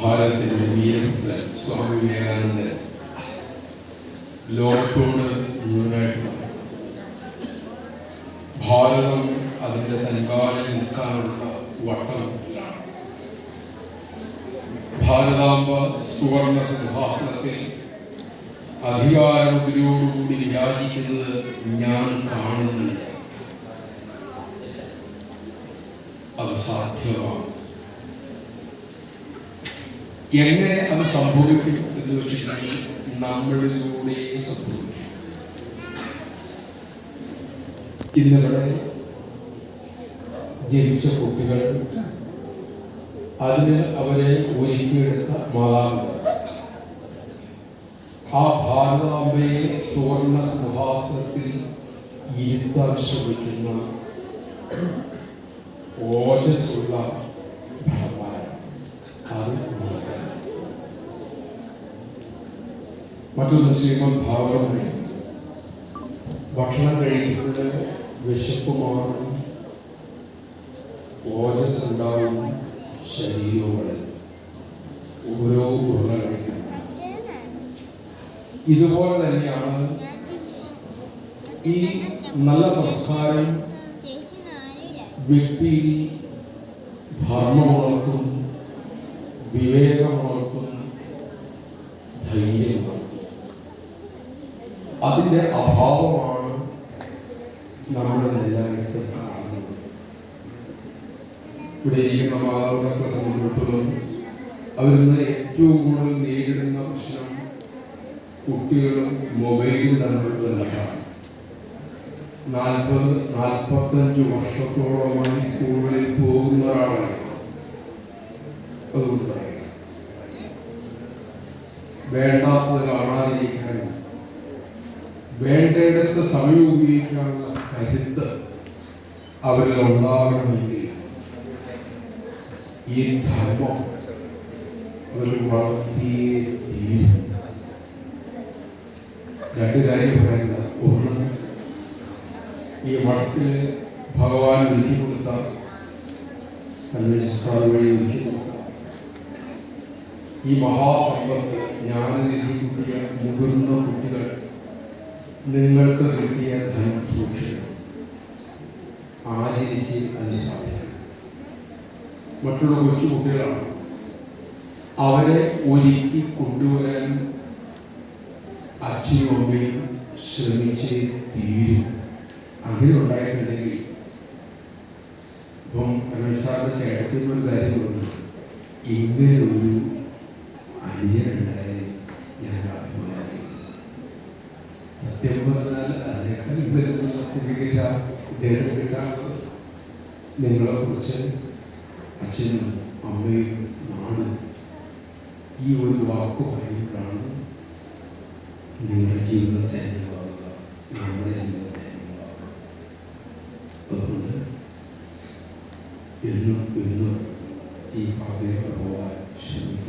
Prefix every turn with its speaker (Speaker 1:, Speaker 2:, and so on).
Speaker 1: ഭാരതത്തിന്റെ വീരപുത്രൻ സ്വാമി വിവേകാനന്ദൻ ലോകത്തോട് മുഴുവനായിട്ട് പറഞ്ഞു. ഭാരതം അതിൻ്റെ തൻകാലിൽ നിൽക്കാനുള്ള വട്ടമിലാണ്. ഭാരതാംബ സുവർണ സിംഹാസനത്തിൽ അധികാരമുദ്രയോടുകൂടി വിരാജിക്കുന്നത് ഞാൻ കാണുന്നുണ്ട്. അത് സാധ്യമാണ്. എങ്ങനെ അത് സംഭവിക്കും എന്ന് വെച്ചിട്ടുണ്ടെങ്കിൽ നമ്മളിലൂടെ സംഭവിക്കും. ഇന്നിവിടെ ജനിച്ച കുട്ടികൾ, അതിന് അവരെ ഒരുക്കിയെടുത്ത മാതാപിതാക്കൾ, ആ ഭാരതാംബയെ സുവർണ സിംഹാസനത്തിൽ ഇരുത്താൻ ശ്രമിക്കുന്ന ഓജസ്സുള്ള ഭഗവാനാണ്. അത് മറ്റൊന്ന് ശ്രീമദ് ഭാഗവതം. ഭക്ഷണം കഴിക്കുന്നത് വിശപ്പ് മാറും, ഓജസ് ഉണ്ടാവും, ശരീരവും വളരും. ഓരോ ഉരുള കഴിക്കുന്നത് ഇതുപോലെ തന്നെയാണ്. ഈ നല്ല സംസ്കാരം വ്യക്തിയിൽ ധർമ്മം വളർത്തും, വിവേകം വളർത്തും, ധൈര്യം വളർത്തും. അതിൻ്റെ അഭാവമാണ് നമ്മുടെ നിലനിൽപ്പ് കാണുന്നത്. ഇവിടെ ഇരിക്കുന്ന മാതാപിതാക്കളെ സംബന്ധിച്ചിടത്തോളം അവരിന്ന് ഏറ്റവും കൂടുതൽ നേരിടുന്ന പ്രശ്നം കുട്ടികളും മൊബൈലും തമ്മിലുള്ളതാണ്. 40-45 വർഷത്തോളമായി സ്കൂളുകളിൽ പോകുന്ന ഒരാളാണ്. അതുകൊണ്ട് പറയാം, വേണ്ടാത്തത് കാണാതിരിക്കാനും വേണ്ടയിടത്ത് സമയം ഉപയോഗിക്കാനുള്ള കരുത്ത് അവരിൽ ഉണ്ടാകണമെങ്കിൽ ഈ ധർമ്മം അവർ വളർത്തിയേ തീരും. രണ്ട് കാര്യം പറയുന്നത്. ഒന്ന്, ഈ മഠത്തില് ഭഗവാൻ ഒരുക്കി കൊടുത്ത വഴി ഒരുക്കി കൊടുത്ത ഈ മഹാസമ്പത്ത് ജ്ഞാനനിധി കിട്ടിയ മുതിർന്ന കുട്ടികൾ നിങ്ങൾക്ക് കിട്ടിയ ധനം സൂക്ഷിക്കണം, ആചരിച്ച് അനുസാരിക്കണം. മറ്റുള്ള കൊച്ചു കുട്ടികളാണ്, അവരെ ഒരുക്കി കൊണ്ടുവരാൻ അച്ഛനും അമ്മയും ശ്രമിച്ച് തീരും. അങ്ങനെ ഉണ്ടായിട്ടുണ്ടെങ്കിൽ ഇപ്പം അനുസാറിന്റെ ചേട്ടത്തിനൊരു കാര്യമുണ്ട്. ഇങ്ങനെ ഒരു അനുജനുണ്ടായി ഞാൻ അഭിമാനിക്കുന്നു. സത്യം പറഞ്ഞാൽ അതിനേക്കാൾ ഇന്നലെ സർട്ടിഫിക്കറ്റ് ഇദ്ദേഹത്തിന് കിട്ടാറുള്ളത്. നിങ്ങളെ കുറിച്ച് അച്ഛനും അമ്മയും നാടും ഈ ഒരു വാക്ക് പറയുമ്പോഴാണ് നിങ്ങളുടെ ജീവിതത്തെ അനുഭവക്കുക, നമ്മുടെ ജീവിതത്തെ അനുഭവക്കുക. അതുകൊണ്ട് എന്നും ഈ പാതയിലൂടെ പോകാൻ ശ്രമിക്കുക.